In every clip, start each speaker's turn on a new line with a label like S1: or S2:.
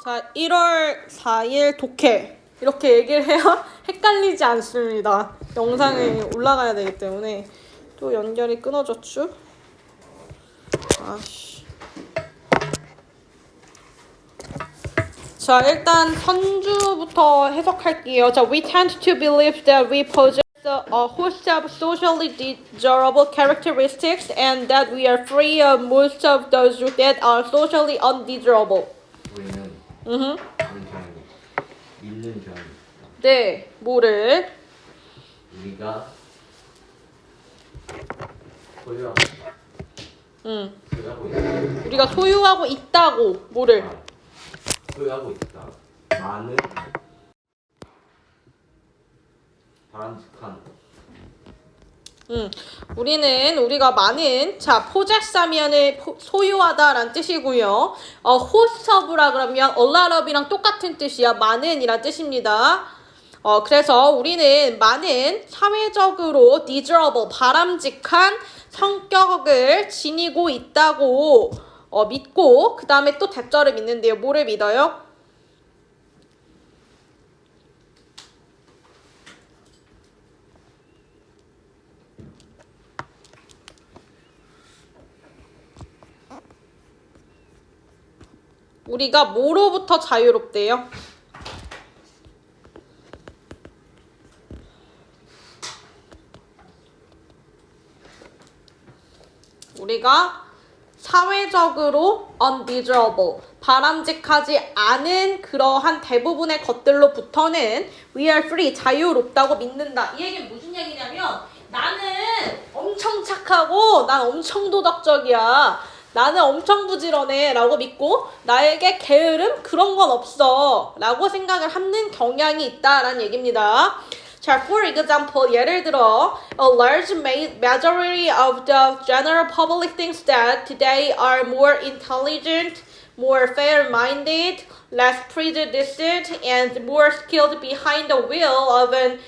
S1: 자, 1월 4일 독해. 이렇게 얘기를 해야 헷갈리지 않습니다. 영상이 올라가야 되기 때문에. 또 연결이 끊어졌죠? 아씨. 자, 일단 선주부터 해석할게요. 자, we tend to believe that we possess a host of socially desirable characteristics and that we are free of most of those that are socially undesirable.
S2: 우리는
S1: 음.
S2: 잃는 경향이 있다.
S1: 네, 뭐를?
S2: 우리가 소유하고 있다. 소유하고 있다.
S1: 우리가 소유하고 있다고 뭐를?
S2: 소유하고 있다. 많은 바람직한
S1: 우리가 많은 possess하면은 소유하다라는 뜻이고요. host of라 그러면 a lot of이랑 똑같은 뜻이야. 많은이란 뜻입니다. 그래서 우리는 많은 사회적으로 desirable 바람직한 성격을 지니고 있다고 믿고 그 다음에 또 대절을 믿는데요. 뭐를 믿어요? 우리가 뭐로부터 자유롭대요? 우리가 사회적으로 undesirable, 바람직하지 않은 그러한 대부분의 것들로부터는 we are free, 자유롭다고 믿는다. 이 얘기는 무슨 얘기냐면 나는 엄청 착하고 난 엄청 도덕적이야. 나는 엄청 부지런해 라고 믿고 나에게 게으름 그런 건 없어 라고 생각을 하는 경향이 있다라는 얘기입니다. 자, for example, 예를 들어 a large majority of the general public thinks that they are more intelligent, more fair-minded, less prejudiced, and more skilled behind the wheel of an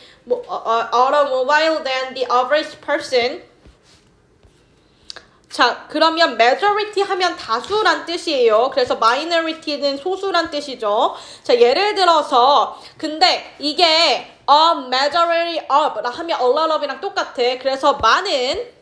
S1: automobile than the average person. 자, 그러면 majority 하면 다수란 뜻이에요. 그래서 minority는 소수란 뜻이죠. 자, 예를 들어서 근데 이게 a majority of 라 하면 a lot of이랑 똑같아. 그래서 많은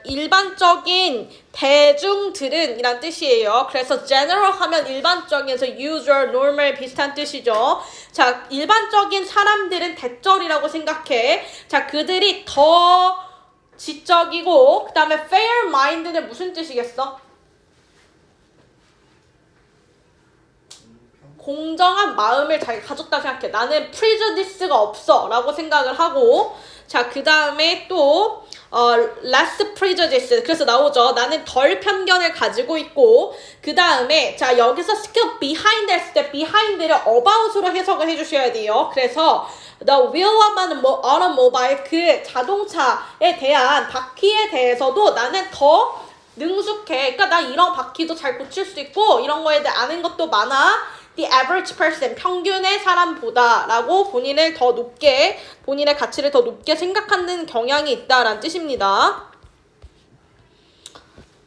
S1: 일반적인 대중들은 이란 뜻이에요. 그래서 general 하면 일반적인에서 usual, normal 비슷한 뜻이죠. 자, 일반적인 사람들은 대절이라고 생각해. 자, 그들이 더 지적이고 그 다음에 fair mind는 무슨 뜻이겠어? 공정한 마음을 잘 가졌다 생각해. 나는 prejudice가 없어 라고 생각을 하고 자, 그 다음에 또 less prejudice 그래서 나오죠. 나는 덜 편견을 가지고 있고 그 다음에 자, 여기서 skill behind 했을 때 behind를 about으로 해석을 해주셔야 돼요. 그래서 the wheel of an automobile 그 자동차에 대한 바퀴에 대해서도 나는 더 능숙해. 그러니까 나 이런 바퀴도 잘 고칠 수 있고 이런 거에 대해 아는 것도 많아. The average person, 평균의 사람보다 라고 본인의 가치를 더 높게 생각하는 경향이 있다라는 뜻입니다.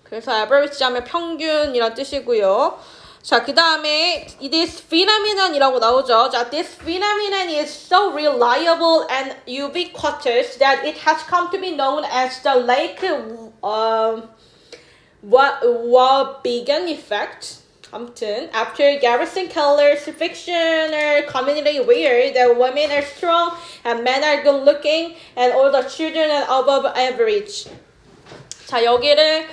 S1: 그래서 average 하면 평균이란 뜻이고요. 자, 그 다음에 this phenomenon이라고 나오죠. 자, this phenomenon is so reliable and ubiquitous that it has come to be known as the Lake Wobegon effect. 아무튼, after Garrison Keller's fictional comedy where the women are strong and men are good looking and all the children are above average. 자, 여기를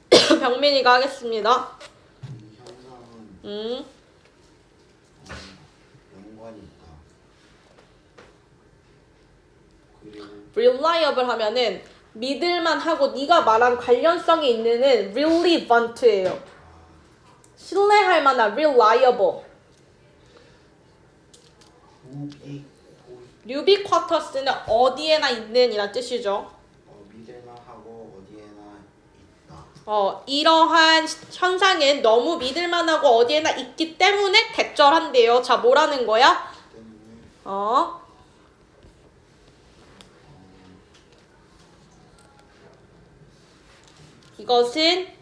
S1: 병민이가 하겠습니다.
S3: 이 현상은 연관이 있다. 그리고
S1: reliable 하면은 믿을만하고 네가 말한 관련성이 있는은 relevant예요. 신뢰할 만한 reliable. ubiquitous는 어디에나 있는 이란 뜻이죠.
S3: 믿을만하고 어디에나 있다.
S1: 이러한 현상은 너무 믿을만하고 어디에나 있기 때문에 대절한대요. 자, 뭐라는 거야?
S3: 때문에
S1: 이것은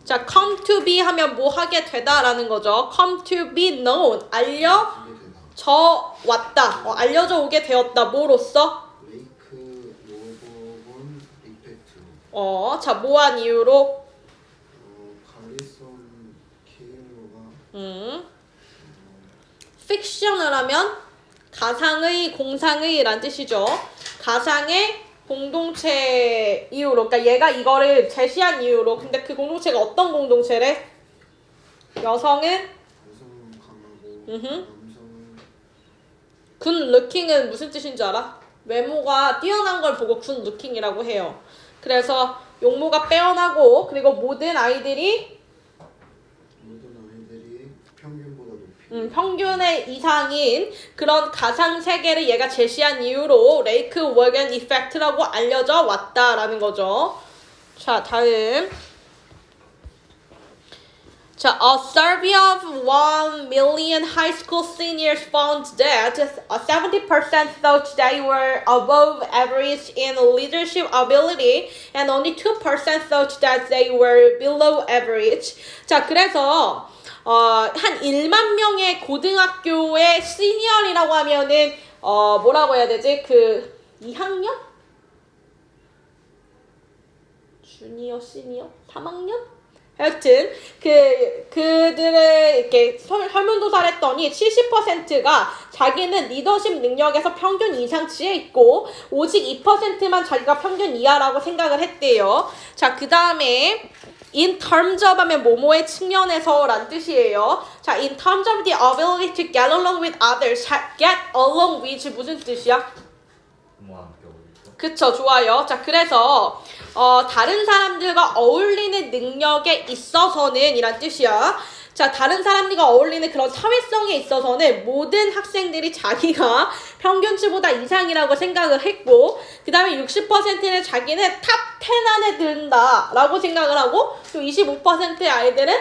S1: 자, come to be 하면 뭐 하게 되다라는 거죠. come to be known. 알려져 왔다. 알려져 오게 되었다. 뭐로써?
S3: 레이크 로버본 리펙트.
S1: 자, 뭐한 이유로?
S3: 갈리선 케일로가
S1: 픽션을 하면 가상의, 공상의 란 뜻이죠. 가상의 공동체 이유로. 그러니까 얘가 이거를 제시한 이유로. 근데 그 공동체가 어떤 공동체래? 여성은
S3: 여성은 강하고
S1: 음흠.
S3: 남성은
S1: 굿 루킹은 무슨 뜻인 줄 알아? 외모가 뛰어난 걸 보고 굿 루킹이라고 해요. 그래서 용모가 빼어나고 그리고 모든 아이들이
S3: 평균보다 높이
S1: 평균의 이상인 그런 가상 세계를 얘가 제시한 이유로 레이크 워건 이펙트라고 알려져 왔다라는 거죠. 자, 다음. 자, a survey of 1 million high school seniors found that 70% thought they were above average in leadership ability and only 2% thought that they were below average. 자, 그래서 한 1만 명의 고등학교의 시니어이라고 하면은 뭐라고 해야 되지? 그 2학년? 주니어, 시니어? 3학년? 하여튼 그들의 이렇게 설문조사를 했더니 70%가 자기는 리더십 능력에서 평균 이상치에 있고 오직 2%만 자기가 평균 이하라고 생각을 했대요. 자, 그 다음에 in terms of 하면 뭐뭐의 측면에서 란 뜻이에요. 자, in terms of the ability to get along with others. get along with 무슨 뜻이야? 그쵸, 좋아요. 자, 그래서 다른 사람들과 어울리는 능력에 있어서는 이란 뜻이야. 자, 다른 사람들과 어울리는 그런 사회성에 있어서는 모든 학생들이 자기가 평균치보다 이상이라고 생각을 했고 그 다음에 60%는 자기는 탑 10 안에 든다라고 생각을 하고 또 25%의 아이들은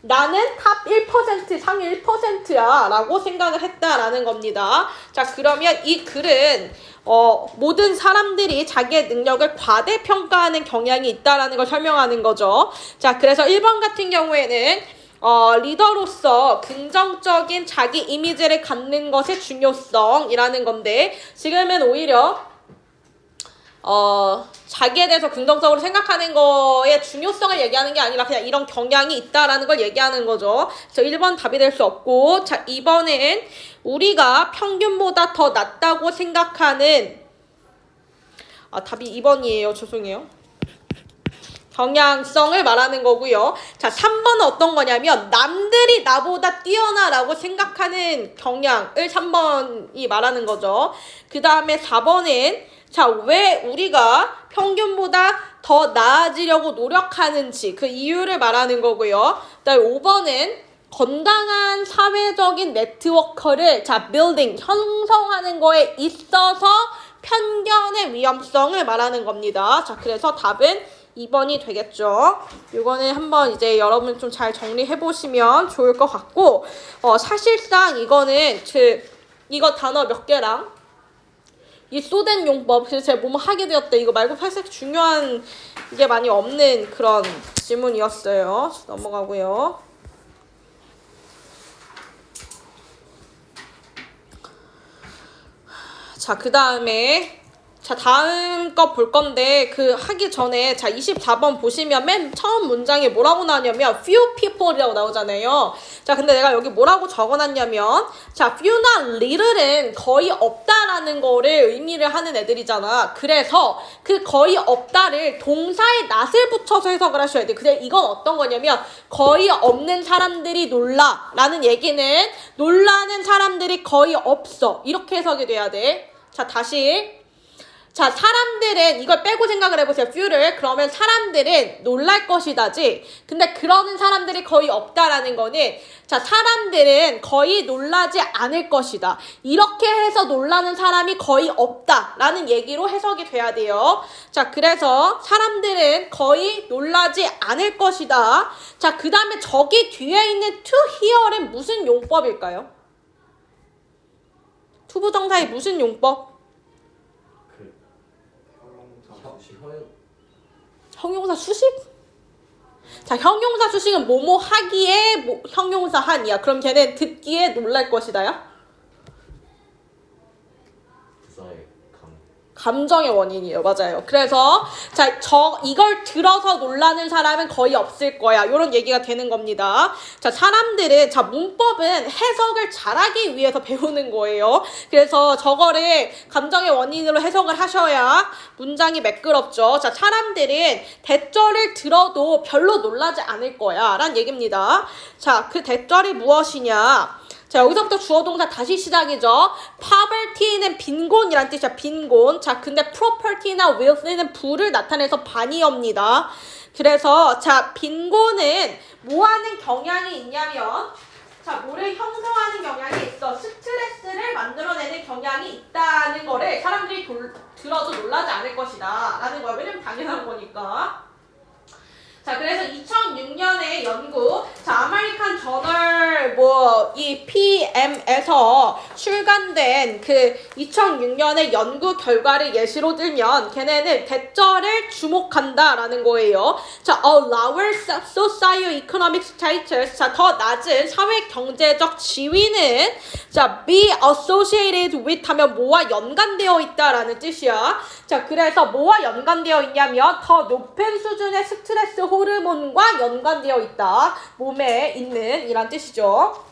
S1: 나는 탑 1%, 상위 1%야 라고 생각을 했다라는 겁니다. 자, 그러면 이 글은 모든 사람들이 자기의 능력을 과대평가하는 경향이 있다라는 걸 설명하는 거죠. 자, 그래서 1번 같은 경우에는 리더로서 긍정적인 자기 이미지를 갖는 것의 중요성이라는 건데 지금은 오히려 자기에 대해서 긍정적으로 생각하는 거의 중요성을 얘기하는 게 아니라 그냥 이런 경향이 있다라는 걸 얘기하는 거죠. 그래서 1번 답이 될 수 없고 자, 2번은 우리가 평균보다 더 낫다고 생각하는 답이 2번이에요. 죄송해요. 경향성을 말하는 거고요. 자, 3번은 어떤 거냐면 남들이 나보다 뛰어나라고 생각하는 경향을 3번이 말하는 거죠. 그 다음에 4번은 자, 왜 우리가 평균보다 더 나아지려고 노력하는지 그 이유를 말하는 거고요. 그다음에 5번은 건강한 사회적인 네트워크를 building, 형성하는 거에 있어서 편견의 위험성을 말하는 겁니다. 자, 그래서 답은 2번이 되겠죠. 이거는 한번 이제 여러분 좀 잘 정리해 보시면 좋을 것 같고 사실상 이거는 이거 단어 몇 개랑 이 쏘된 용법, 그래서 제가 뭐뭐 하게 되었다. 이거 말고 사실 중요한 게 많이 없는 그런 지문이었어요. 넘어가고요. 자, 그 다음에 자, 다음 거 볼 건데 하기 전에 자 24번 보시면 맨 처음 문장에 뭐라고 나오냐면 few people이라고 나오잖아요. 자, 근데 내가 여기 뭐라고 적어놨냐면 자, few나 little은 거의 없다라는 거를 의미를 하는 애들이잖아. 그래서 그 거의 없다를 동사에 not을 붙여서 해석을 하셔야 돼. 근데 이건 어떤 거냐면 거의 없는 사람들이 놀라 라는 얘기는 놀라는 사람들이 거의 없어 이렇게 해석이 돼야 돼. 자, 다시 자, 사람들은 이걸 빼고 생각을 해보세요. few를. 그러면 사람들은 놀랄 것이다지. 근데 그러는 사람들이 거의 없다라는 거는 자, 사람들은 거의 놀라지 않을 것이다. 이렇게 해서 놀라는 사람이 거의 없다라는 얘기로 해석이 돼야 돼요. 자, 그래서 사람들은 거의 놀라지 않을 것이다. 자, 그 다음에 저기 뒤에 있는 to here는 무슨 용법일까요? 투부정사의 무슨 용법? 형용사 수식? 자, 형용사 수식은 뭐뭐 하기에 형용사 한이야. 그럼 걔는 듣기에 놀랄 것이다요?
S2: 부사의
S1: 감정의 원인이에요. 맞아요. 그래서 자, 이걸 들어서 놀라는 사람은 거의 없을 거야. 이런 얘기가 되는 겁니다. 자, 사람들은 자, 문법은 해석을 잘하기 위해서 배우는 거예요. 그래서 저거를 감정의 원인으로 해석을 하셔야 문장이 매끄럽죠. 자, 사람들은 대절을 들어도 별로 놀라지 않을 거야. 라는 얘기입니다. 자, 그 대절이 무엇이냐? 자, 여기서부터 주어 동사 다시 시작이죠. poverty는 빈곤이란 뜻이야. 빈곤. 자, 근데 property나 wealth는 부를 나타내서 반이옵니다. 그래서 자, 빈곤은 뭐 하는 경향이 있냐면 자, 뭐를 형성하는 경향이 있어. 스트레스를 만들어내는 경향이 있다는 거를 사람들이 들어도 놀라지 않을 것이다 라는 거야. 왜냐면 당연한 거니까. 자, 그래서 2006년에 연구, 자, 아메리칸 저널, 이 PM에서 출간된 그 2006년의 연구 결과를 예시로 들면, 걔네는 대절을 주목한다라는 거예요. 자, a lower socio-economic status, 자, 더 낮은 사회 경제적 지위는, 자, be associated with 하면 뭐와 연관되어 있다라는 뜻이야. 자, 그래서 뭐와 연관되어 있냐면, 더 높은 수준의 스트레스 호르몬과 연관되어 있다. 몸에 있는 이란 뜻이죠.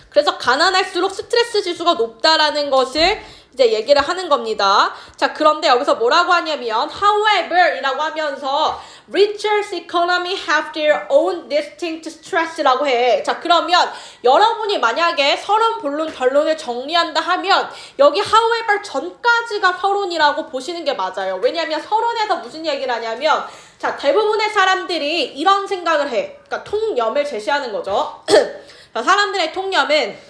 S1: 그래서 가난할수록 스트레스 지수가 높다라는 것을 이제 얘기를 하는 겁니다. 자, 그런데 여기서 뭐라고 하냐면 however 이라고 하면서 richer's economy have their own distinct stress라고 해. 자, 그러면 여러분이 만약에 서론, 본론, 결론을 정리한다 하면 여기 however 전까지가 서론이라고 보시는 게 맞아요. 왜냐하면 서론에서 무슨 얘기를 하냐면 자, 대부분의 사람들이 이런 생각을 해. 그러니까 통념을 제시하는 거죠. 자, 사람들의 통념은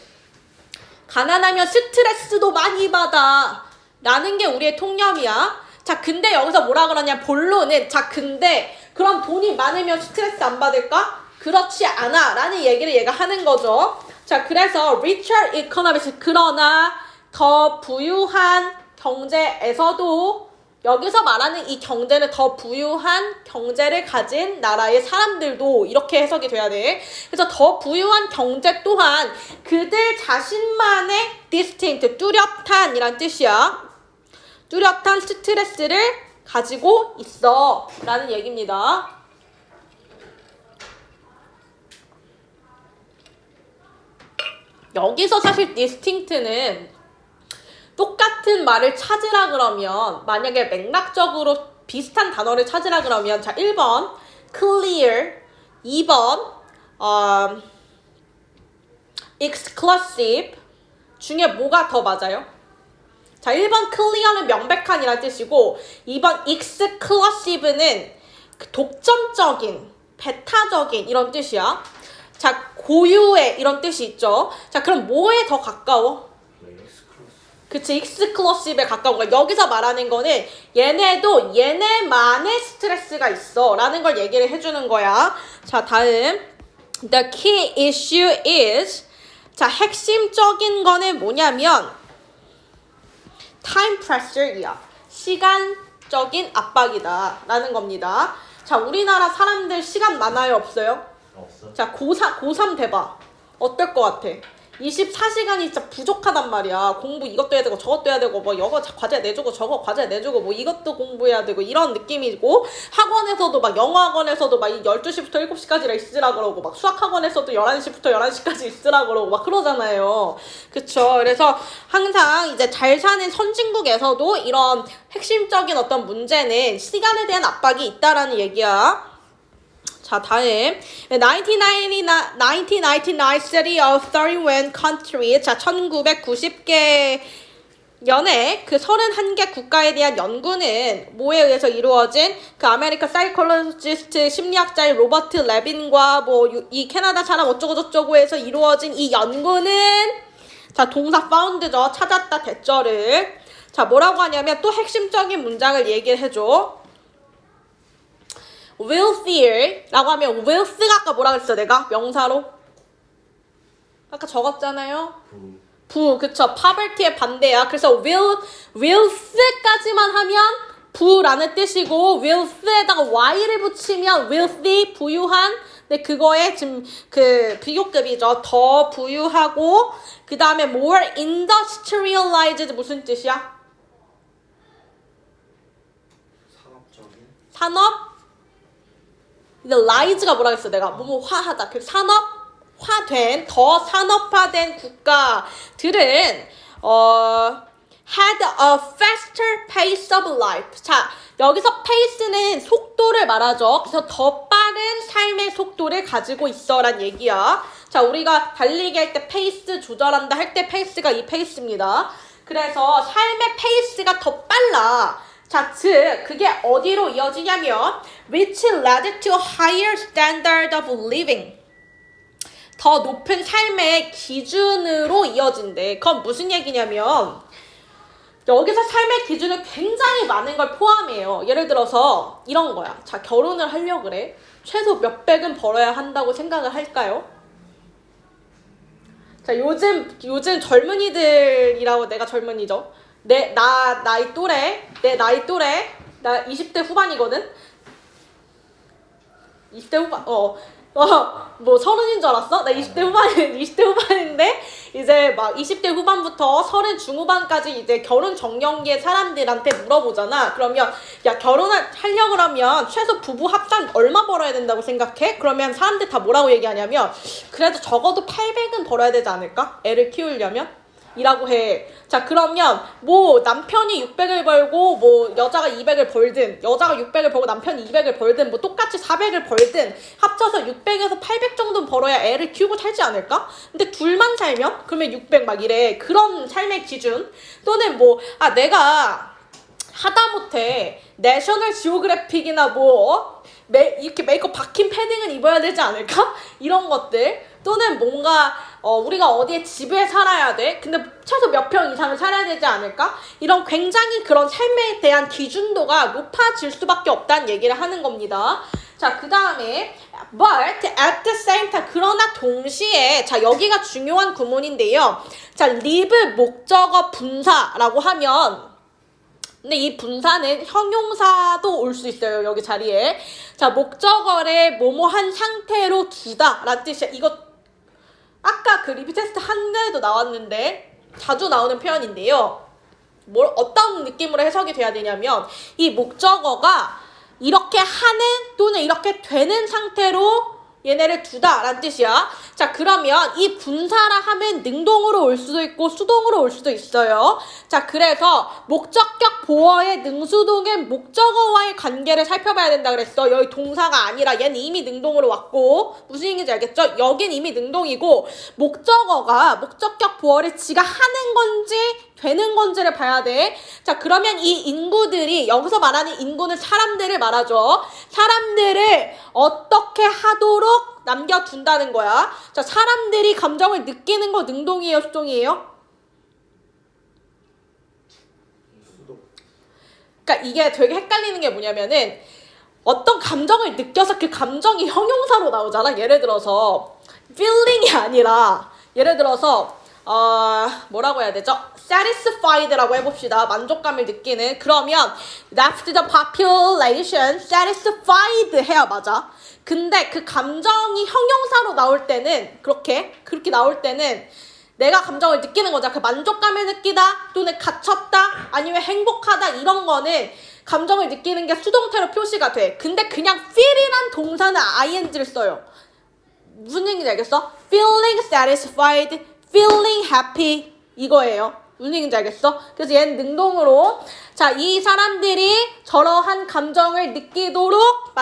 S1: 가난하면 스트레스도 많이 받아 라는 게 우리의 통념이야. 자, 근데 여기서 뭐라 그러냐, 본론은 자, 근데 그럼 돈이 많으면 스트레스 안 받을까? 그렇지 않아 라는 얘기를 얘가 하는 거죠. 자, 그래서 richer economies, 그러나 더 부유한 경제에서도 여기서 말하는 이 경제는 더 부유한 경제를 가진 나라의 사람들도 이렇게 해석이 돼야 돼. 그래서 더 부유한 경제 또한 그들 자신만의 distinct, 뚜렷한 이란 뜻이야. 뚜렷한 스트레스를 가지고 있어 라는 얘기입니다. 여기서 사실 distinct는 똑같은 말을 찾으라 그러면 만약에 맥락적으로 비슷한 단어를 찾으라 그러면 자, 1번 clear, 2번 exclusive 중에 뭐가 더 맞아요? 자, 1번 clear는 명백한이라는 뜻이고 2번 exclusive는 독점적인, 배타적인 이런 뜻이야. 자, 고유의 이런 뜻이 있죠. 자, 그럼 뭐에 더 가까워? 그치, exclusive에 가까운 거야. 여기서 말하는 거는 얘네도 얘네만의 스트레스가 있어 라는 걸 얘기를 해주는 거야. 자, 다음 The key issue is, 자, 핵심적인 거는 뭐냐면 time pressure이야. 시간적인 압박이다 라는 겁니다. 자, 우리나라 사람들 시간 많아요, 없어요?
S2: 없어.
S1: 자, 고3 대봐. 어떨 것 같아? 24시간이 진짜 부족하단 말이야. 공부 이것도 해야 되고 저것도 해야 되고 뭐 이거 과제 내주고 저거 과제 내주고 뭐 이것도 공부해야 되고 이런 느낌이고, 학원에서도 막 영어학원에서도 막 12시부터 7시까지라 있으라 그러고 막 수학학원에서도 11시부터 11시까지 있으라 그러고 막 그러잖아요. 그쵸? 그래서 항상 이제 잘 사는 선진국에서도 이런 핵심적인 어떤 문제는 시간에 대한 압박이 있다라는 얘기야. 자, 다음 1999 study of 31 countries, 자, 1990개 연의 그 31개 국가에 대한 연구는 뭐에 의해서 이루어진 그 아메리카 사이콜로지스트 심리학자인 로버트 레빈과 뭐 이 캐나다 사람 어쩌고저쩌고에서 이루어진 이 연구는 자, 동사 found죠. 찾았다, 대절을. 자, 뭐라고 하냐면 또 핵심적인 문장을 얘기를 해줘. wealthier 라고 하면 wealth가 아까 뭐라 그랬어 내가? 명사로? 아까 적었잖아요. 그쵸. poverty의 반대야. 그래서 wealth까지만 하면 부라는 뜻이고 willth에다가 y를 붙이면 wealthy 부유한. 근데 그거에 지금 그 비교급이죠. 더 부유하고 그 다음에 more industrialized 무슨 뜻이야?
S3: 산업적인.
S1: 산업. 근데 lies가 뭐라 했어 내가 뭐뭐화하다. 그 산업화된 더 산업화된 국가들은 had a faster pace of life. 자, 여기서 pace는 속도를 말하죠. 그래서 더 빠른 삶의 속도를 가지고 있어란 얘기야. 자, 우리가 달리기 할 때 페이스 조절한다 할 때 페이스가 이 페이스입니다. 그래서 삶의 페이스가 더 빨라. 자, 즉 그게 어디로 이어지냐면 which led to a higher standard of living. 더 높은 삶의 기준으로 이어진대. 그건 무슨 얘기냐면 여기서 삶의 기준은 굉장히 많은 걸 포함해요. 예를 들어서 이런 거야. 자, 결혼을 하려고 그래. 최소 몇백은 벌어야 한다고 생각을 할까요? 자, 요즘 젊은이들이라고 내가 젊은이죠. 내 나이 또래, 나 20대 후반이거든. 20대 후반, 뭐 30인 줄 알았어? 나 20대 후반인데 이제 막 20대 후반부터 30 중후반까지 이제 결혼 정년기의 사람들한테 물어보잖아. 그러면 야, 결혼을 하려고 그러면 최소 부부 합산 얼마 벌어야 된다고 생각해? 그러면 사람들 다 뭐라고 얘기하냐면 그래도 적어도 800은 벌어야 되지 않을까? 애를 키우려면? 이라고 해. 자, 그러면 뭐 남편이 600을 벌고 뭐 여자가 200을 벌든 여자가 600을 벌고 남편이 200을 벌든 뭐 똑같이 400을 벌든 합쳐서 600에서 800 정도는 벌어야 애를 키우고 살지 않을까? 근데 둘만 살면 그러면 600 막 이래. 그런 삶의 기준 또는 뭐 내가 하다못해 내셔널 지오그래픽이나 뭐 이렇게 메이크업 박힌 패딩은 입어야 되지 않을까? 이런 것들 또는 뭔가 우리가 어디에 집에 살아야 돼? 근데 최소 몇 평 이상을 살아야 되지 않을까? 이런 굉장히 그런 삶에 대한 기준도가 높아질 수밖에 없다는 얘기를 하는 겁니다. 자, 그 다음에 but at the same time 그러나 동시에 자, 여기가 중요한 구문인데요. 자, live 목적어 분사라고 하면 근데 이 분사는 형용사도 올 수 있어요. 여기 자리에. 자, 목적어를 뭐뭐한 상태로 두다 라는 뜻이야. 이거 아까 그 리뷰 테스트 한글에도 나왔는데 자주 나오는 표현인데요. 어떤 느낌으로 해석이 돼야 되냐면 이 목적어가 이렇게 하는 또는 이렇게 되는 상태로 얘네를 두다 라는 뜻이야. 자, 그러면 이 분사라 하면 능동으로 올 수도 있고 수동으로 올 수도 있어요. 자, 그래서 목적격 보어의 능수동의 목적어와의 관계를 살펴봐야 된다 그랬어. 여기 동사가 아니라 얘는 이미 능동으로 왔고 무슨 얘기인지 알겠죠? 여긴 이미 능동이고 목적어가 목적격 보어를 지가 하는 건지 되는 건지를 봐야 돼. 자, 그러면 이 인구들이 여기서 말하는 인구는 사람들을 말하죠. 사람들을 어떻게 하도록 남겨둔다는 거야. 자, 사람들이 감정을 느끼는 거 능동이에요, 수동이에요?
S3: 수동.
S1: 그러니까 이게 되게 헷갈리는 게 뭐냐면은 어떤 감정을 느껴서 그 감정이 형용사로 나오잖아. 예를 들어서 feeling이 아니라 예를 들어서 뭐라고 해야 되죠? satisfied라고 해봅시다. 만족감을 느끼는. 그러면 left the population satisfied 해야 맞아. 근데 그 감정이 형용사로 나올 때는 그렇게 나올 때는 내가 감정을 느끼는 거잖아. 그 만족감을 느끼다 또는 갇혔다 아니면 행복하다 이런 거는 감정을 느끼는 게 수동태로 표시가 돼. 근데 그냥 feel이란 동사는 ing를 써요. 무슨 얘기인지 알겠어? feeling satisfied, feeling happy 이거예요. 무슨 얘기인지 알겠어? 그래서 얘는 능동으로 자, 이 사람들이 저러한 감정을 느끼도록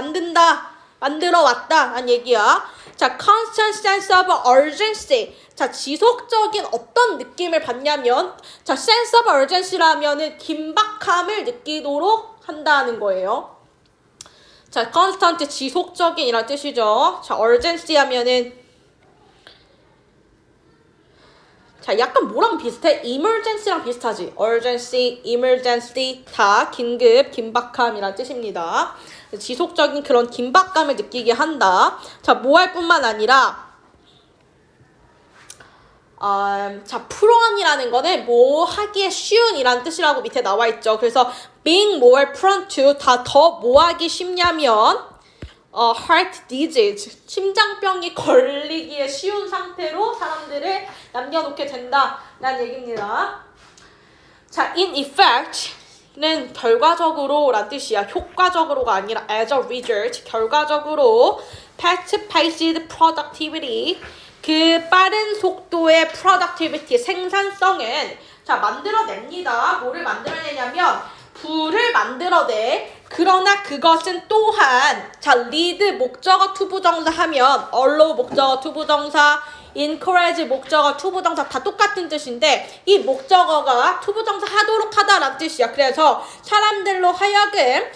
S1: 만들어 왔다는 얘기야. 자, constant sense of urgency. 자, 지속적인 어떤 느낌을 받냐면 자, sense of urgency라면은 긴박함을 느끼도록 한다는 거예요. 자, constant 지속적인이란 뜻이죠. 자, urgency 하면은 자, 약간 뭐랑 비슷해? emergency랑 비슷하지? urgency, emergency 다 긴급, 긴박함이란 뜻입니다. 지속적인 그런 긴박감을 느끼게 한다. 자, 뭐 할 뿐만 아니라 자, prone 거는 뭐 하기에 쉬운이라는 뜻이라고 밑에 나와 있죠. 그래서 being more prone to 다 더 뭐 하기 쉽냐면 heart disease, 심장병이 걸리기에 쉬운 상태로 사람들을 남겨놓게 된다라는 얘기입니다. 자, in effect는 결과적으로 라는 뜻이야. 효과적으로가 아니라 as a result, 결과적으로 fast paced productivity, 그 빠른 속도의 productivity, 생산성은 자, 만들어냅니다. 뭐를 만들어내냐면 부를 만들어내. 그러나 그것은 또한 자, lead 목적어 투부정사 하면 allow 목적어 투부정사, encourage 목적어 투부정사 다 똑같은 뜻인데 이 목적어가 투부정사 하도록 하다라는 뜻이야. 그래서 사람들로 하여금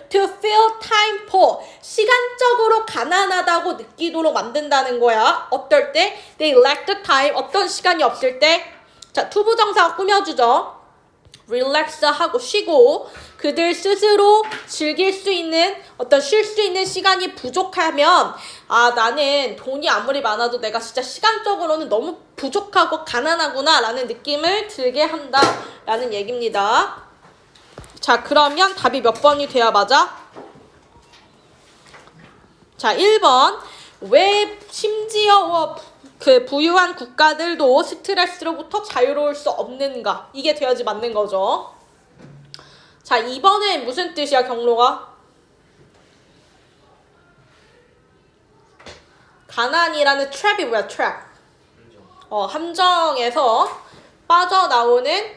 S1: to feel time poor, 시간적으로 가난하다고 느끼도록 만든다는 거야. 어떨 때? They lack the time, 어떤 시간이 없을 때? 자, 투부정사가 꾸며주죠. relax 하고 쉬고 그들 스스로 즐길 수 있는 어떤 쉴 수 있는 시간이 부족하면 나는 돈이 아무리 많아도 내가 진짜 시간적으로는 너무 부족하고 가난하구나 라는 느낌을 들게 한다 라는 얘기입니다. 자, 그러면 답이 몇 번이 돼야 맞아? 자, 1번 왜 심지어 그 부유한 국가들도 스트레스로부터 자유로울 수 없는가? 이게 돼야지 맞는 거죠. 자, 2번은 무슨 뜻이야, 경로가? 가난이라는 트랩이 뭐야, 트랩? 함정에서 빠져나오는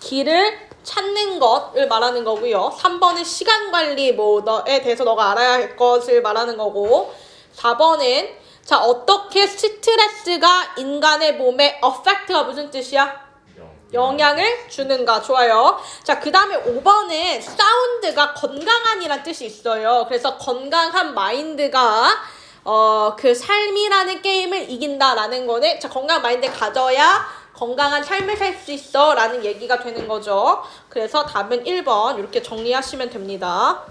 S1: 길을 찾는 것을 말하는 거고요. 3번은 시간관리 뭐에 대해서 너가 알아야 할 것을 말하는 거고 4번은 자, 어떻게 스트레스가 인간의 몸에 affect가 무슨 뜻이야? 영향을 주는가. 좋아요. 자, 그 다음에 5번은 사운드가 건강한이란 뜻이 있어요. 그래서 건강한 마인드가 그 삶이라는 게임을 이긴다라는 거는 자, 건강한 마인드 가져야 건강한 삶을 살 수 있어 라는 얘기가 되는 거죠. 그래서 답은 1번 이렇게 정리하시면 됩니다.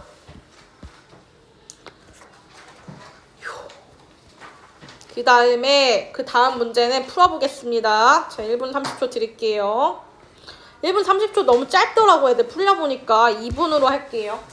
S1: 그 다음에 그 다음 문제는 풀어보겠습니다. 자, 1분 30초 드릴게요. 1분 30초 너무 짧더라고 애들 풀려보니까 2분으로 할게요.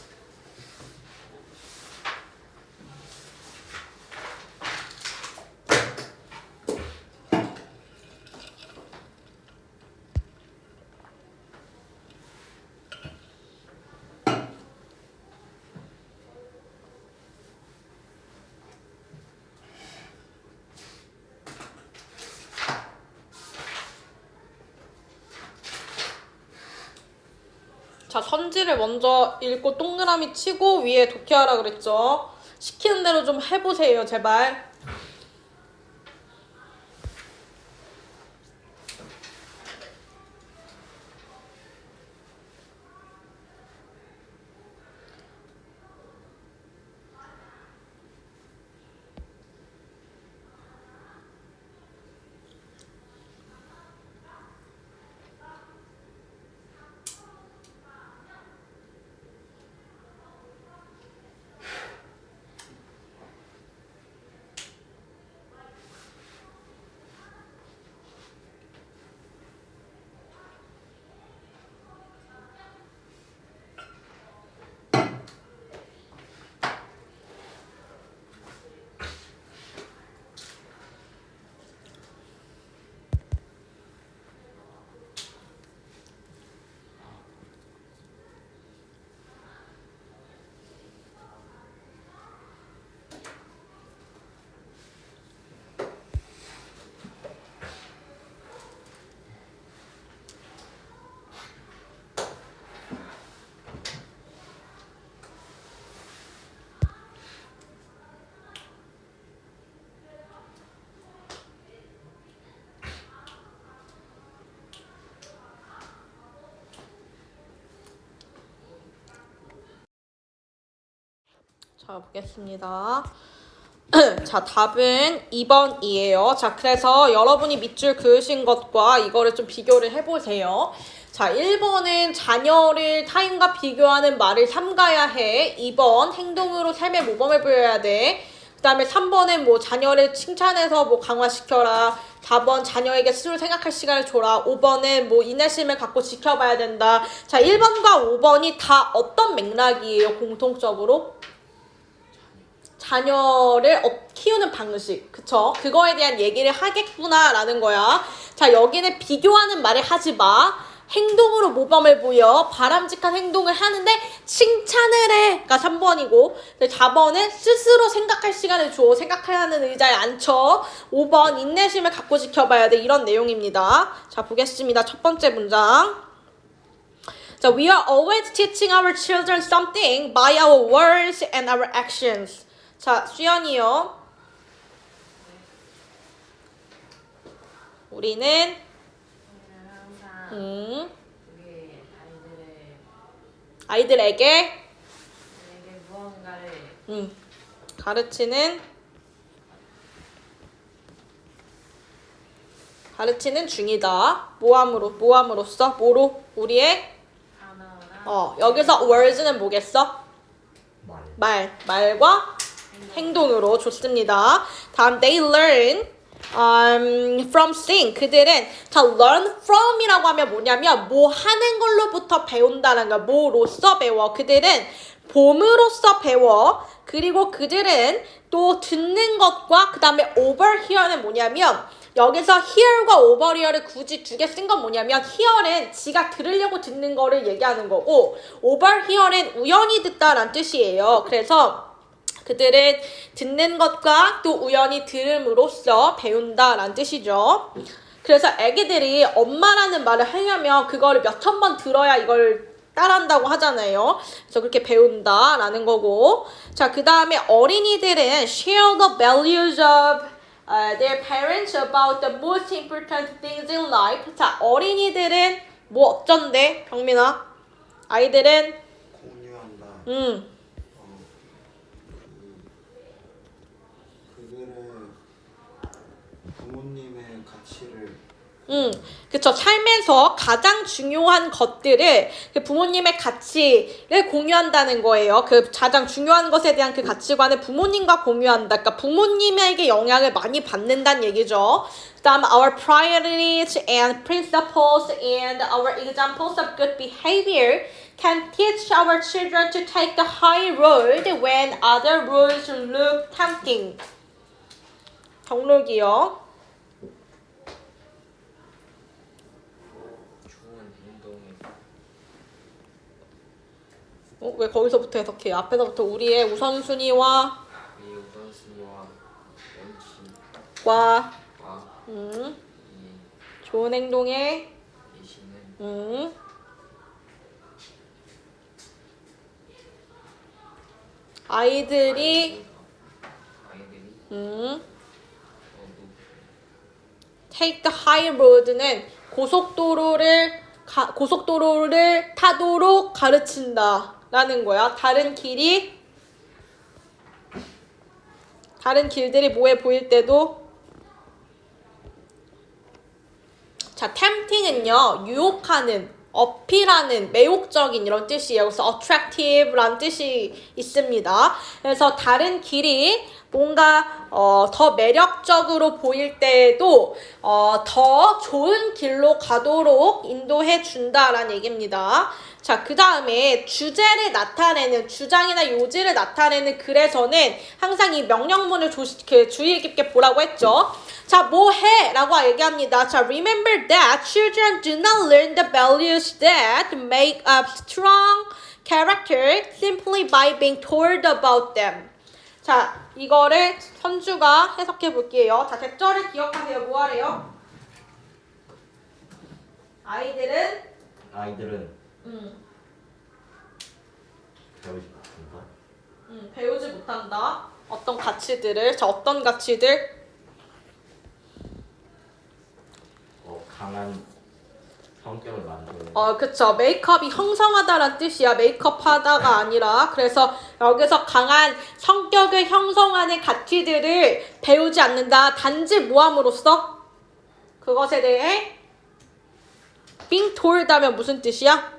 S1: 자, 선지를 먼저 읽고 동그라미 치고 위에 독해하라 그랬죠. 시키는 대로 좀 해보세요, 제발. 자, 보겠습니다. 자, 답은 2번이에요. 자, 그래서 여러분이 밑줄 그으신 것과 이거를 좀 비교를 해보세요. 자, 1번은 자녀를 타인과 비교하는 말을 삼가야 해. 2번 행동으로 삶의 모범을 보여야 돼. 그다음에 3번은 뭐 자녀를 칭찬해서 뭐 강화시켜라. 4번 자녀에게 스스로 생각할 시간을 줘라. 5번은 뭐 인내심을 갖고 지켜봐야 된다. 자, 1번과 5번이 다 어떤 맥락이에요? 공통적으로? 자녀를 키우는 방식. 그쵸? 그거에 대한 얘기를 하겠구나라는 거야. 자, 여기는 비교하는 말을 하지 마. 행동으로 모범을 보여. 바람직한 행동을 하는데 칭찬을 해. 가 3번이고 4번은 스스로 생각할 시간을 줘. 생각하는 의자에 앉혀. 5번 인내심을 갖고 지켜봐야 돼. 이런 내용입니다. 자, 보겠습니다. 첫 번째 문장. 자, we are always teaching our children something by our words and our actions. 자, 수연이요. 우리는
S4: 항상 우리
S1: 아이들에게
S4: 우리에게 무언가를
S1: 가르치는 중이다. 모함으로써 뭐로? 우리의
S4: 단어나
S1: 여기서 words는 뭐겠어? 말과 행동으로. 좋습니다. 다음 they learn from seeing. 그들은 자 learn from이라고 하면 뭐냐면 뭐 하는 걸로부터 배운다는 거야. 뭐로써 배워. 그들은 봄으로써 배워. 그리고 그들은 또 듣는 것과 그 다음에 overhear는 뭐냐면 여기서 hear과 overhear를 굳이 두 개 쓴 건 뭐냐면 hear은 지가 들으려고 듣는 거를 얘기하는 거고 overhear은 우연히 듣다라는 뜻이에요. 그래서 그들은 듣는 것과 또 우연히 들음으로써 배운다라는 뜻이죠. 그래서 애기들이 엄마라는 말을 하려면 그거를 몇천 번 들어야 이걸 따라한다고 하잖아요. 그래서 그렇게 배운다라는 거고. 자, 그 다음에 어린이들은 share the values of their parents about the most important things in life. 자, 어린이들은 뭐 어쩐데? 병민아. 아이들은
S3: 공유한다. 그들은 부모님의 가치를
S1: 그쵸. 삶에서 가장 중요한 것들을 그 부모님의 가치를 공유한다는 거예요. 그 가장 중요한 것에 대한 그 가치관을 부모님과 공유한다. 그러니까 부모님에게 영향을 많이 받는다는 얘기죠. 그 다음 our priorities and principles and our examples of good behavior can teach our children to take the high road when other roads look tempting. 정록이요.
S2: 좋은 행동에
S1: 왜 거기서부터 해석해? 앞에서부터 우리의 우선순위와
S2: 이 우선순위와
S1: 과
S2: 원칙과
S1: 좋은 행동에
S2: 예시는
S1: 아이들이
S2: 모두
S1: take the high road는 고속도로를 타도록 가르친다라는 거야. 다른 길들이 뭐해 보일 때도 자, tempting은요 유혹하는, 어필하는, 매혹적인 이런 뜻이에요. 그래서 attractive라는 뜻이 있습니다. 그래서 다른 길이 뭔가 더 매력적으로 보일 때에도 더 좋은 길로 가도록 인도해 준다라는 얘기입니다. 자, 그 다음에 주제를 나타내는, 주장이나 요지를 나타내는 글에서는 항상 이 명령문을 주의 깊게 보라고 했죠. 자, 뭐 해? 라고 얘기합니다. 자, remember that children do not learn the values that make up strong character simply by being told about them. 자, 이거를 선주가 해석해 볼게요. 자, 대절을 기억하세요. 뭐 하래요? 아이들은
S2: 배우지 못한다.
S1: 배우지 못한다. 어떤 가치들을. 자, 어떤 가치들?
S2: 강한 성격을 만드는.
S1: 그쵸. 메이크업이 형성하다란 뜻이야. 메이크업 하다가 아니라. 그래서 여기서 강한 성격을 형성하는 가치들을 배우지 않는다. 단지 모함으로써 그것에 대해 being told 하면 무슨 뜻이야?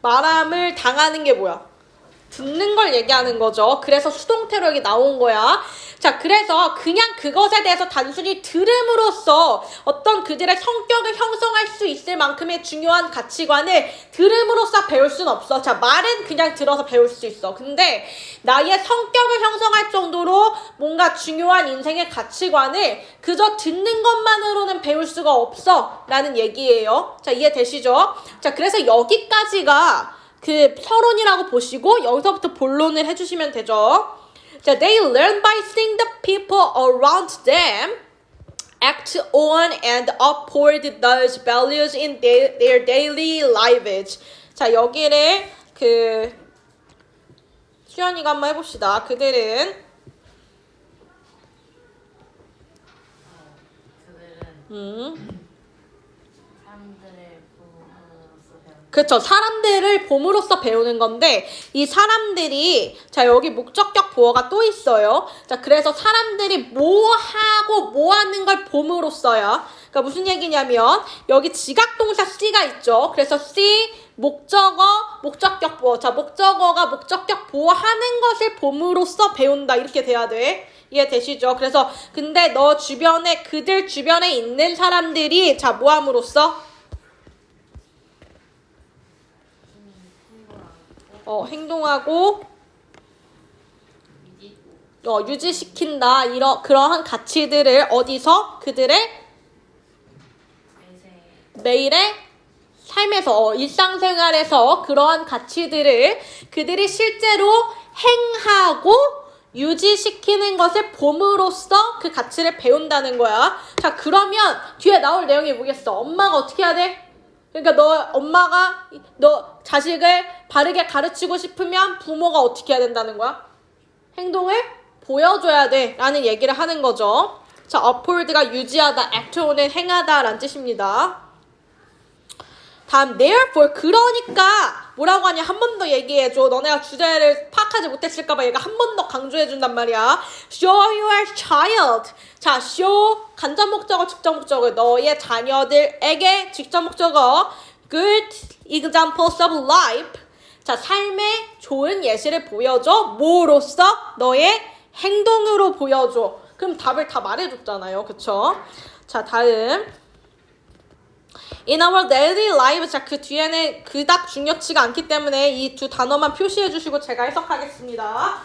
S1: 말함을 당하는 게 뭐야? 듣는 걸 얘기하는 거죠. 그래서 수동태로 여기 나온 거야. 자, 그래서 그냥 그것에 대해서 단순히 들음으로써 어떤 그들의 성격을 형성할 수 있을 만큼의 중요한 가치관을 들음으로써 배울 수는 없어. 자, 말은 그냥 들어서 배울 수 있어. 근데 나의 성격을 형성할 정도로 뭔가 중요한 인생의 가치관을 그저 듣는 것만으로는 배울 수가 없어. 라는 얘기예요. 자, 이해되시죠? 자, 그래서 여기까지가 그 서론이라고 보시고 여기서부터 본론을 해주시면 되죠. 자, they learn by seeing the people around them act on and uphold those values in their daily lives. 자, 여기를 수연이가 한번 해봅시다. 그들은
S4: 사람들의 부모로서 배우는
S1: 그렇죠. 사람들을 봄으로써 배우는 건데 이 사람들이 자 여기 목적격 보어가 또 있어요. 자 그래서 사람들이 뭐 하고 뭐 하는 걸 봄으로써야. 그러니까 무슨 얘기냐면 여기 지각동사 C가 있죠. 그래서 C 목적어 목적격 보어. 자 목적어가 목적격 보어하는 것을 봄으로써 배운다 이렇게 돼야 돼. 이해되시죠? 그래서 근데 너 주변에 그들 주변에 있는 사람들이 자 뭐 함으로써 행동하고 유지시킨다. 그러한 가치들을 어디서? 그들의 매일의 삶에서 일상생활에서 그러한 가치들을 그들이 실제로 행하고 유지시키는 것을 봄으로써 그 가치를 배운다는 거야. 자 그러면 뒤에 나올 내용이 뭐겠어? 엄마가 어떻게 해야 돼? 그러니까 엄마가 너 자식을 바르게 가르치고 싶으면 부모가 어떻게 해야 된다는 거야? 행동을 보여줘야 돼 라는 얘기를 하는 거죠. 자, uphold가 유지하다, act on은 행하다 라는 뜻입니다. 다음, therefore, 그러니까 뭐라고 하냐 한 번 더 얘기해줘. 너네가 주제를 파악하지 못했을까봐 얘가 한 번 더 강조해준단 말이야. Show your child. 자, show 간접 목적어, 직접 목적어. 너의 자녀들에게 직접 목적어. Good examples of life. 자, 삶의 좋은 예시를 보여줘. 뭐로써? 너의 행동으로 보여줘. 그럼 답을 다 말해줬잖아요. 그쵸? 자, 다음. In our daily lives. 자, 그 뒤에는 그닥 중요치가 않기 때문에 이 두 단어만 표시해 주시고 제가 해석하겠습니다.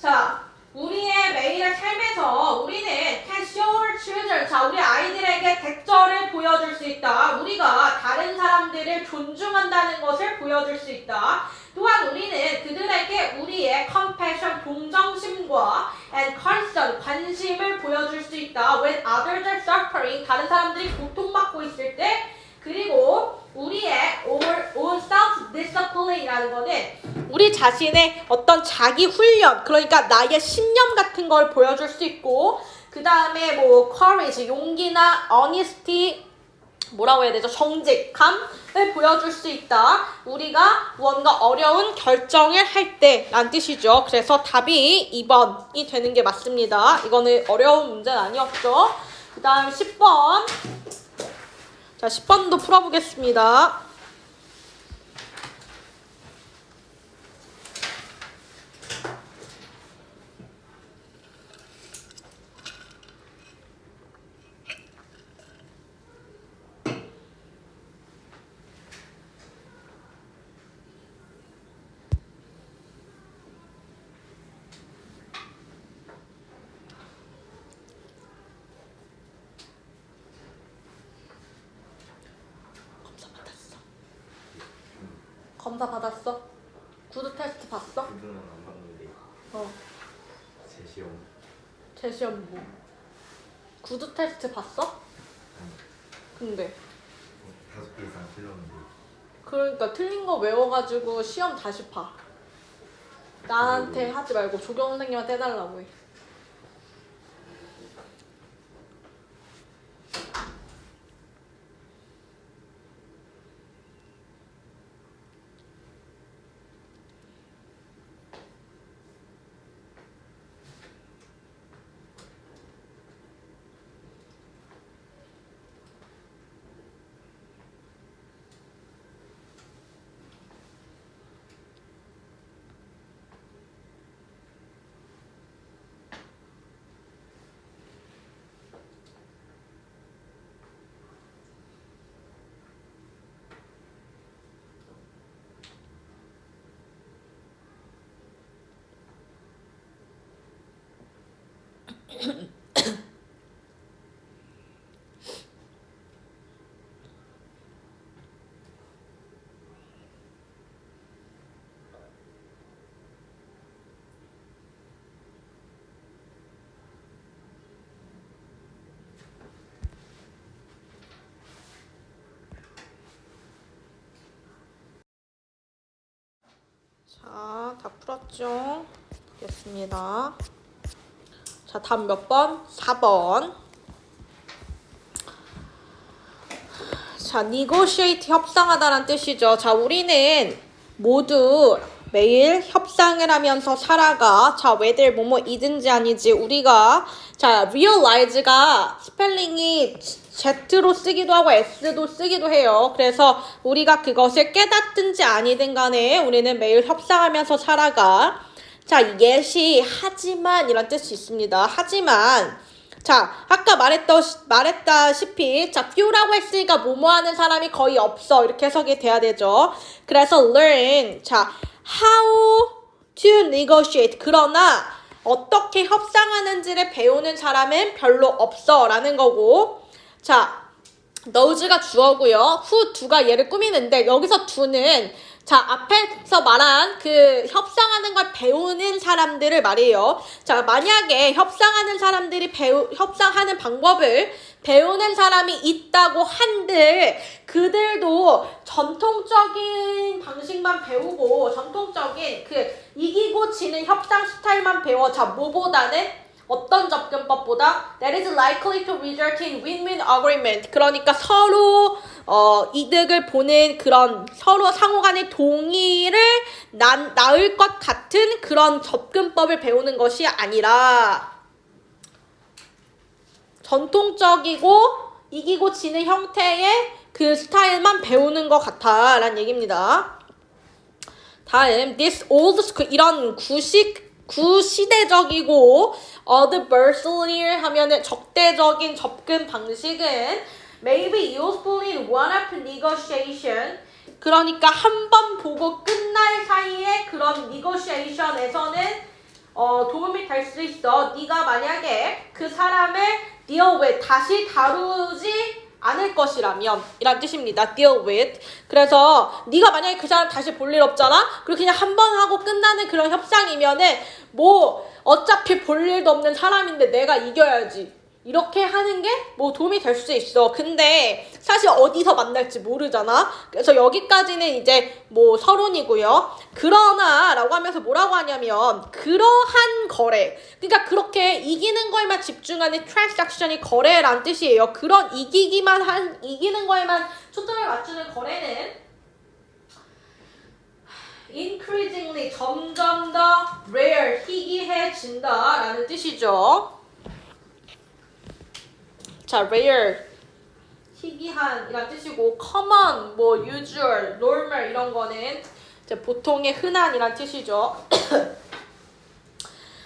S1: 자, 우리의 매일의 삶에서 우리는 can show our children. 자, 우리 아이들에게 대절을 보여줄 수 있다. 우리가 다른 사람들을 존중한다는 것을 보여줄 수 있다. 또한 우리는 그들에게 우리의 compassion, 동정심과 and concern, 관심을 보여줄 수 있다. When others are suffering, 다른 사람들이 고통받고 있을 때. 그리고 우리의 own self-discipline이라는 거는 우리 자신의 어떤 자기 훈련, 그러니까 나의 신념 같은 걸 보여줄 수 있고 그 다음에 뭐 courage, 용기나 honesty, 뭐라고 해야 되죠? 정직함을 보여줄 수 있다. 우리가 무언가 어려운 결정을 할 때란 뜻이죠. 그래서 답이 2번이 되는 게 맞습니다. 이거는 어려운 문제는 아니었죠. 그 다음 10번. 자, 10번도 풀어보겠습니다. 검사 받았어? 구두 테스트 봤어?
S2: 그들은 안 봤는데 제 시험
S1: 제 시험 뭐? 구두 테스트 봤어? 근데
S2: 5개 이상 틀렸는데
S1: 그러니까 틀린 거 외워가지고 시험 다시 봐. 나한테 하지 말고 조경 선생님한테 해달라고 해. 자, 다 풀었죠? 됐습니다. 자, 다음 몇 번? 4번. 자, negotiate 협상하다란 뜻이죠. 자, 우리는 모두 매일 협상을 하면서 살아가. 자, whether 뭐뭐이든지 아니지 우리가 자, realize가 스펠링이 Z로 쓰기도 하고 S도 쓰기도 해요. 그래서 우리가 그것을 깨닫든지 아니든 간에 우리는 매일 협상하면서 살아가. 자, 예시 하지만 이런 뜻이 있습니다. 하지만 자, 아까 말했다시피 자, few라고 했으니까 뭐뭐 하는 사람이 거의 없어. 이렇게 해석이 돼야 되죠. 그래서 learn 자, how to negotiate 그러나 어떻게 협상하는지를 배우는 사람은 별로 없어 라는 거고 자, nose가 주어고요. who do가 얘를 꾸미는데 여기서 do는 자, 앞에서 말한 그 협상하는 걸 배우는 사람들을 말해요. 자, 만약에 협상하는 사람들이 협상하는 방법을 배우는 사람이 있다고 한들 그들도 전통적인 방식만 배우고 전통적인 그 이기고 지는 협상 스타일만 배워. 자, 뭐보다는 어떤 접근법보다 that is likely to result in win-win agreement. 그러니까 서로 이득을 보는 그런 서로 상호간의 동의를 낳을 것 같은 그런 접근법을 배우는 것이 아니라 전통적이고 이기고 지는 형태의 그 스타일만 배우는 것 같아 라는 얘기입니다. 다음 this old school 이런 구시대적이고 adversarial 하면은 적대적인 접근 방식은 may be useful in one-up negotiation. 그러니까 한 번 보고 끝날 사이에 그런 negotiation에서는 도움이 될 수 있어. 네가 만약에 그 사람을 deal with 다시 다루지 않을 것이라면 이란 뜻입니다. deal with. 그래서 네가 만약에 그 사람 다시 볼 일 없잖아? 그리고 그냥 한 번 하고 끝나는 그런 협상이면은 뭐 어차피 볼 일도 없는 사람인데 내가 이겨야지. 이렇게 하는 게 뭐 도움이 될 수 있어. 근데 사실 어디서 만날지 모르잖아. 그래서 여기까지는 이제 뭐 서론이고요. 그러나 라고 하면서 뭐라고 하냐면 그러한 거래. 그러니까 그렇게 이기는 거에만 집중하는 transaction이 거래란 뜻이에요. 그런 이기는 거에만 초점을 맞추는 거래는 increasingly 점점 더 rare 희귀해진다 라는 뜻이죠. 자, rare 희귀한 이란 뜻이고 common, 뭐 usual, normal 이런 거는 이제 보통의 흔한 이란 뜻이죠.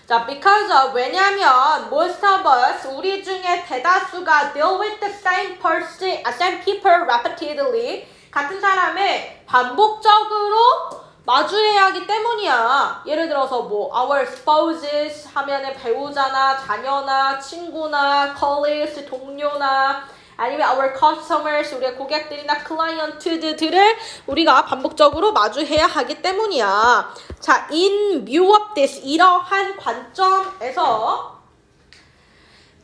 S1: 자, because of, 왜냐면 most of us 우리 중에 대다수가 deal with the same person, same people repeatedly 같은 사람을 반복적으로 마주해야 하기 때문이야. 예를 들어서 뭐 our spouses 하면은 배우자나 자녀나 친구나 colleagues 동료나 아니면 our customers 우리의 고객들이나 clients들을 우리가 반복적으로 마주해야 하기 때문이야. 자, in view of this 이러한 관점에서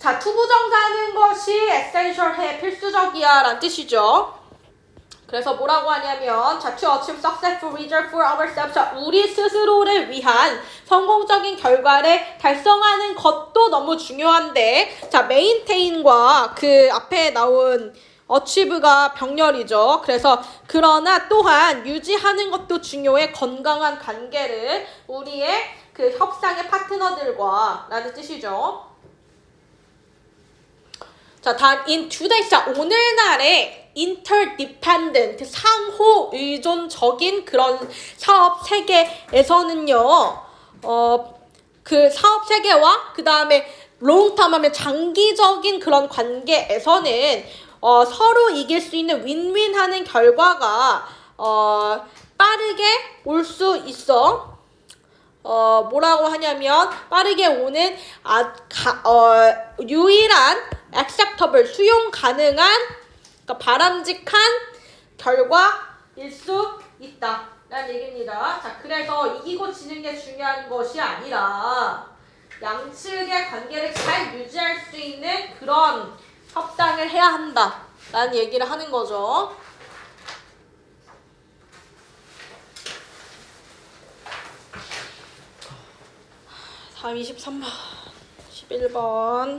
S1: 자, 투부정사하는 것이 essential해 필수적이야 라는 뜻이죠. 그래서 뭐라고 하냐면 자, to achieve successful result for ourselves. 자, 우리 스스로를 위한 성공적인 결과를 달성하는 것도 너무 중요한데 자, maintain과 그 앞에 나온 achieve가 병렬이죠. 그래서 그러나 또한 유지하는 것도 중요해. 건강한 관계를 우리의 그 협상의 파트너들과 라는 뜻이죠. 자, 다음 in today's 자, 오늘날의 interdependent 상호 의존적인 그런 사업 세계에서는요. 그 사업 세계와 그 다음에 long-term 하면 장기적인 그런 관계에서는 서로 이길 수 있는 윈윈 하는 결과가 빠르게 올 수 있어. 뭐라고 하냐면 빠르게 오는 유일한 acceptable 수용 가능한 그러니까 바람직한 결과일 수 있다 라는 얘기입니다. 자, 그래서 이기고 지는 게 중요한 것이 아니라 양측의 관계를 잘 유지할 수 있는 그런 협상을 해야 한다 라는 얘기를 하는 거죠. 다음 23번 11번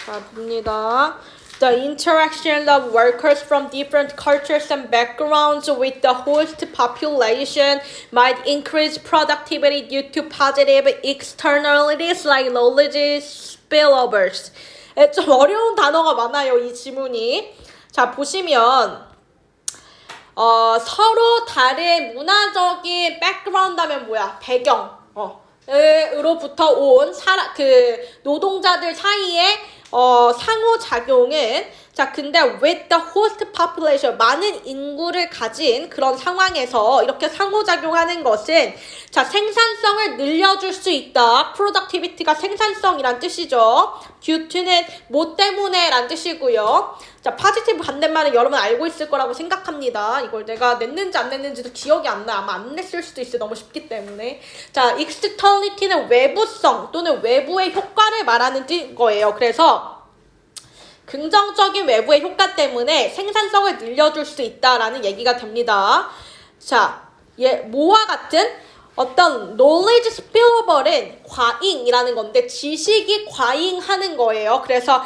S1: 자 봅니다. The interaction of workers from different cultures and backgrounds with the host population might increase productivity due to positive externalities like knowledge spillovers. 좀 어려운 단어가 많아요, 이 지문이. 자, 보시면 서로 다른 문화적인 백그라운드 하면 뭐야? 배경. 으로부터 온 노동자들 사이에 상호작용은 자 근데 with the host population 많은 인구를 가진 그런 상황에서 이렇게 상호작용하는 것은 자 생산성을 늘려줄 수 있다. productivity가 생산성이란 뜻이죠. due to는 뭐 때문에 란 뜻이고요. 자 positive 반대말은 여러분 알고 있을 거라고 생각합니다. 이걸 내가 냈는지 안 냈는지도 기억이 안 나. 아마 안 냈을 수도 있어요. 너무 쉽기 때문에. 자 externality는 외부성 또는 외부의 효과를 말하는 거예요. 그래서 긍정적인 외부의 효과 때문에 생산성을 늘려줄 수 있다라는 얘기가 됩니다. 자, 뭐와 같은 어떤 knowledge spillover는 과잉이라는 건데 지식이 과잉하는 거예요. 그래서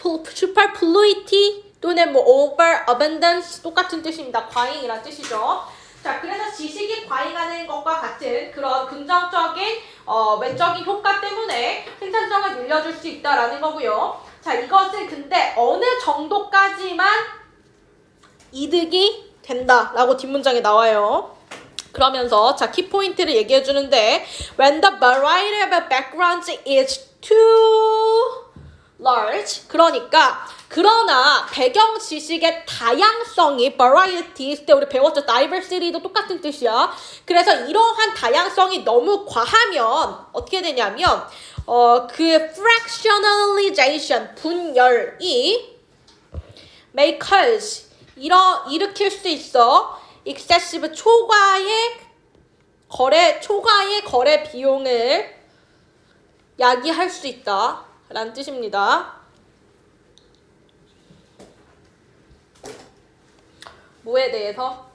S1: superfluity 또는 뭐 overabundance 똑같은 뜻입니다. 과잉이란 뜻이죠. 자, 그래서 지식이 과잉하는 것과 같은 그런 긍정적인 외적인 효과 때문에 생산성을 늘려줄 수 있다라는 거고요. 자, 이것은 근데 어느 정도까지만 이득이 된다라고 뒷문장에 나와요. 그러면서 자, 키포인트를 얘기해 주는데 when the variety of backgrounds is too large 그러나 배경 지식의 다양성이 variety 있을 때 우리 배웠죠. diversity도 똑같은 뜻이야. 그래서 이러한 다양성이 너무 과하면 어떻게 되냐면 그 fractionalization 분열이 may cause 일으킬 수 있어 excessive 초과의 거래 비용을 야기할 수 있다 라는 뜻입니다. 뭐에 대해서?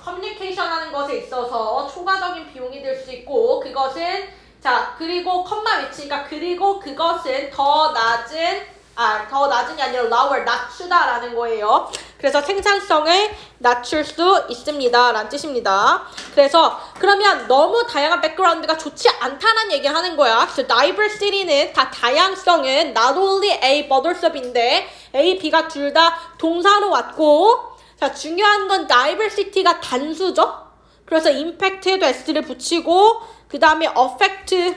S1: 커뮤니케이션 하는 것에 있어서 초과적인 비용이 될 수 있고 그것은 자 그리고 컴마 위치니까 그리고 그것은 더 낮은이 아니라 lower 낮추다라는 거예요. 그래서 생산성을 낮출 수 있습니다 라는 뜻입니다. 그래서 그러면 너무 다양한 백그라운드가 좋지 않다는 얘기를 하는 거야. 그래서 diversity는 다 다양성은 not only A but also B인데 A, B가 둘 다 동사로 왔고 자 중요한 건 diversity가 단수죠. 그래서 impact에도 S를 붙이고 그 다음에 affect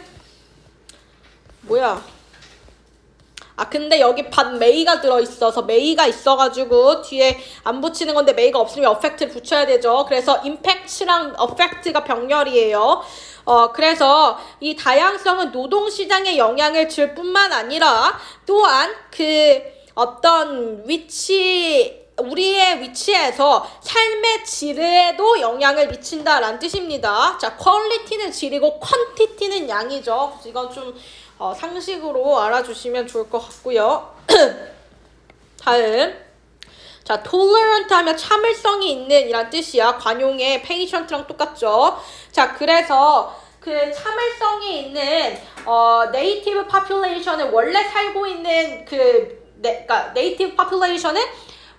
S1: 뭐야 근데 여기 may가 들어있어서 may가 있어가지고 뒤에 안 붙이는 건데 may가 없으면 affect를 붙여야 되죠. 그래서 impact랑 affect가 병렬이에요. 그래서 이 다양성은 노동시장에 영향을 줄 뿐만 아니라 또한 그 어떤 우리의 위치에서 삶의 질에도 영향을 미친다라는 뜻입니다. 자, 퀄리티는 질이고 퀀티티는 양이죠. 이건 좀 상식으로 알아주시면 좋을 것 같고요. 다음 자, tolerant 하면 참을성이 있는 이란 뜻이야. 관용의 patient랑 똑같죠. 자, 그래서 그 참을성이 있는 native population에 원래 살고 있는 그러니까 native population은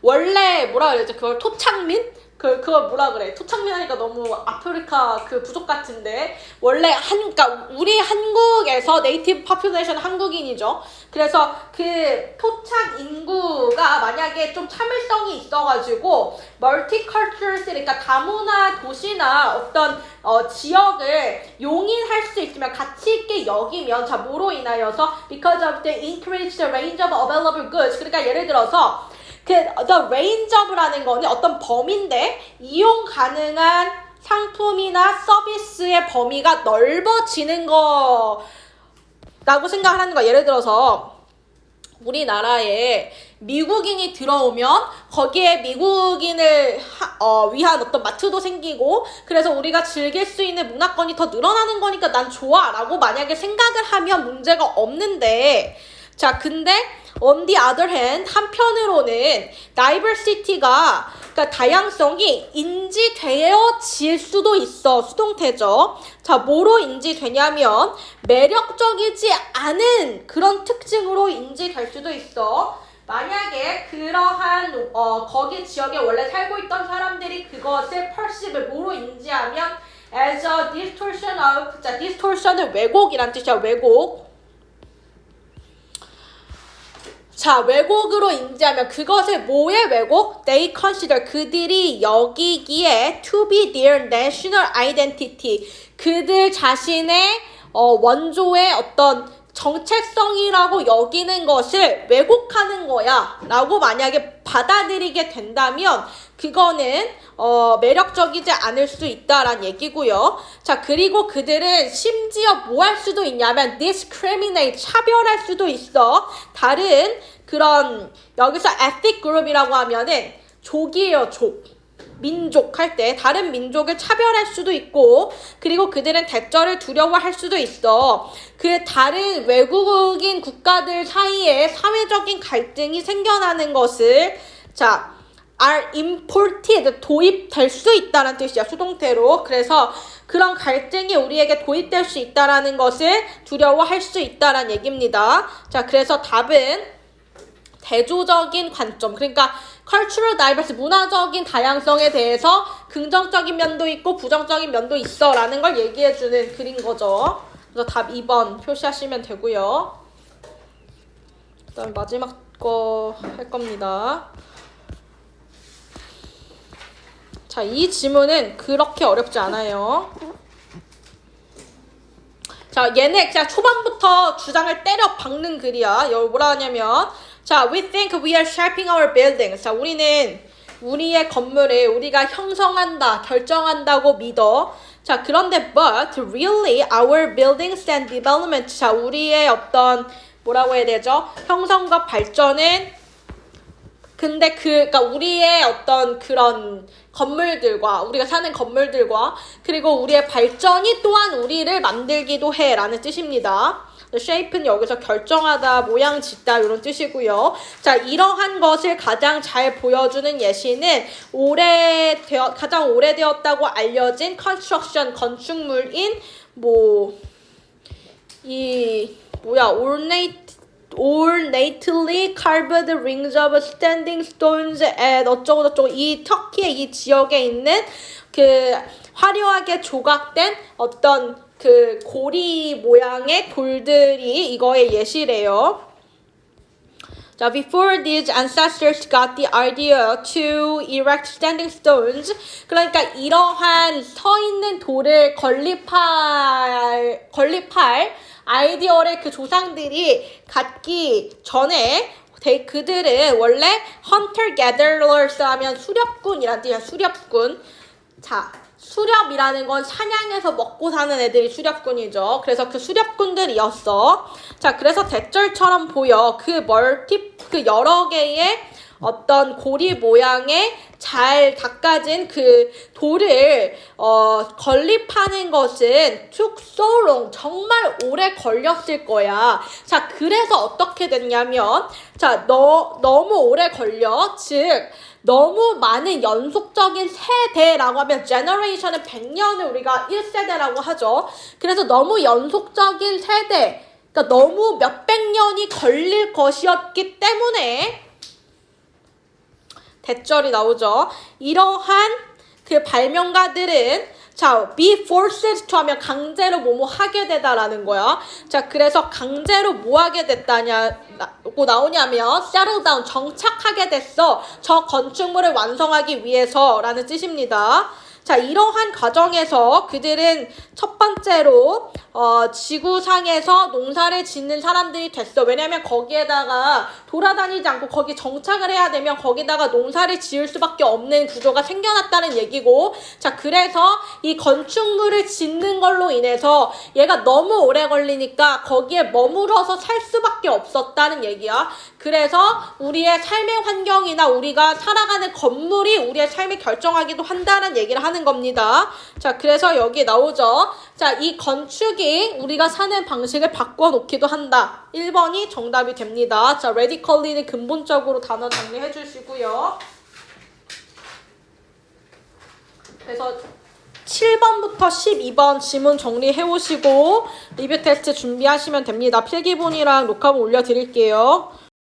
S1: 원래 뭐라 그러지? 그걸 토착민? 그걸 뭐라 그래? 토착민 하니까 너무 아프리카 그 부족 같은데 원래 그러니까 우리 한국에서 네이티브 퍼퓰레이션 한국인이죠. 그래서 그 토착 인구가 만약에 좀 참을성이 있어가지고 멀티컬처럴스 그러니까 다문화 도시나 어떤 지역을 용인할 수 있으면 가치 있게 여기면 자 뭐로 인하여서 because of the increased range of available goods 그러니까 예를 들어서 the range of라는 거는 어떤 범위인데 이용 가능한 상품이나 서비스의 범위가 넓어지는 거라고 생각을 하는 거야. 예를 들어서 우리나라에 미국인이 들어오면 거기에 미국인을 위한 어떤 마트도 생기고 그래서 우리가 즐길 수 있는 문화권이 더 늘어나는 거니까 난 좋아 라고 만약에 생각을 하면 문제가 없는데 자 근데 on the other hand 한편으로는 diversity가 그러니까 다양성이 인지되어질 수도 있어. 수동태죠. 자 뭐로 인지되냐면 매력적이지 않은 그런 특징으로 인지될 수도 있어. 만약에 그러한 거기 지역에 원래 살고 있던 사람들이 그것을 perceive 뭐로 인지하면 as a distortion of 자 distortion은 왜곡이란 뜻이야. 왜곡. 자, 왜곡으로 인지하면 그것을 뭐의 왜곡? They consider 그들이 여기기에 to be their national identity 그들 자신의 원조의 어떤 정체성이라고 여기는 것을 왜곡하는 거야 라고 만약에 받아들이게 된다면 그거는 매력적이지 않을 수 있다라는 얘기고요. 자 그리고 그들은 심지어 뭐 할 수도 있냐면 discriminate 차별할 수도 있어. 다른 그런 여기서 ethnic group이라고 하면은 족이에요. 족. 민족 할 때 다른 민족을 차별할 수도 있고 그리고 그들은 대절을 두려워할 수도 있어. 그 다른 외국인 국가들 사이에 사회적인 갈등이 생겨나는 것을 자 are imported 도입될 수 있다는 뜻이야. 수동태로. 그래서 그런 갈등이 우리에게 도입될 수 있다라는 것을 두려워할 수 있다라는 얘기입니다. 자 그래서 답은 대조적인 관점 그러니까 cultural diversity 문화적인 다양성에 대해서 긍정적인 면도 있고 부정적인 면도 있어 라는 걸 얘기해주는 글인 거죠. 그래서 답 2번 표시하시면 되고요. 그 다음에 마지막 거 할 겁니다. 자, 이 지문은 그렇게 어렵지 않아요. 자, 얘네 그냥 초반부터 주장을 때려 박는 글이야. 여기 뭐라 하냐면 자, we think we are shaping our buildings. 자, 우리는 우리의 건물을 우리가 형성한다, 결정한다고 믿어. 자, 그런데 but really our buildings and development. 자, 우리의 어떤 뭐라고 해야 되죠? 형성과 발전은 근데 그러니까 우리의 어떤 그런 건물들과 우리가 사는 건물들과 그리고 우리의 발전이 또한 우리를 만들기도 해 라는 뜻입니다. shape는 여기서 결정하다, 모양 짓다 이런 뜻이고요. 자, 이러한 것을 가장 잘 보여주는 예시는 가장 오래되었다고 알려진 construction 건축물인 ornately carved rings of standing stones at 어쩌고저쩌고 이 터키의 이 지역에 있는 그 화려하게 조각된 어떤 그 고리 모양의 돌들이 이거의 예시래요. 자, before these ancestors got the idea to erect standing stones, 그러니까 이러한 서 있는 돌을 건립할 아이디어를 그 조상들이 갖기 전에 그들은 원래 hunter gatherers 하면 수렵꾼이란 뜻이야. 수렵꾼. 자, 수렵이라는 건 사냥해서 먹고 사는 애들이 수렵꾼이죠. 그래서 그 수렵꾼들이었어. 자, 그래서 대절처럼 보여. 그 여러 개의 어떤 고리 모양의 잘 닦아진 그 돌을 건립하는 것은 took so long 정말 오래 걸렸을 거야. 자, 그래서 어떻게 됐냐면 자, 너무 오래 걸려. 즉 너무 많은 연속적인 세대라고 하면 generation은 100년을 우리가 1세대라고 하죠. 그래서 너무 연속적인 세대, 그러니까 너무 몇백 년이 걸릴 것이었기 때문에 대절이 나오죠. 이러한 그 발명가들은 자, be forced to 하면 강제로 뭐뭐 하게 되다라는 거야. 자, 그래서 강제로 뭐 하게 됐다냐고 나오냐면 settle down, 정착하게 됐어. 저 건축물을 완성하기 위해서라는 뜻입니다. 자, 이러한 과정에서 그들은 첫 번째로 지구상에서 농사를 짓는 사람들이 됐어. 왜냐면 거기에다가 돌아다니지 않고 거기 정착을 해야 되면 거기다가 농사를 지을 수밖에 없는 구조가 생겨났다는 얘기고, 자, 그래서 이 건축물을 짓는 걸로 인해서 얘가 너무 오래 걸리니까 거기에 머물러서 살 수밖에 없었다는 얘기야. 그래서 우리의 삶의 환경이나 우리가 살아가는 건물이 우리의 삶을 결정하기도 한다는 얘기를 하는 겁니다. 자, 그래서 여기 나오죠. 자, 이 건축이 우리가 사는 방식을 바꿔놓기도 한다. 1번이 정답이 됩니다. 자, radically는 근본적으로 단어 정리해 주시고요. 그래서 7번부터 12번 지문 정리해 오시고 리뷰 테스트 준비하시면 됩니다. 필기본이랑 녹화본 올려드릴게요.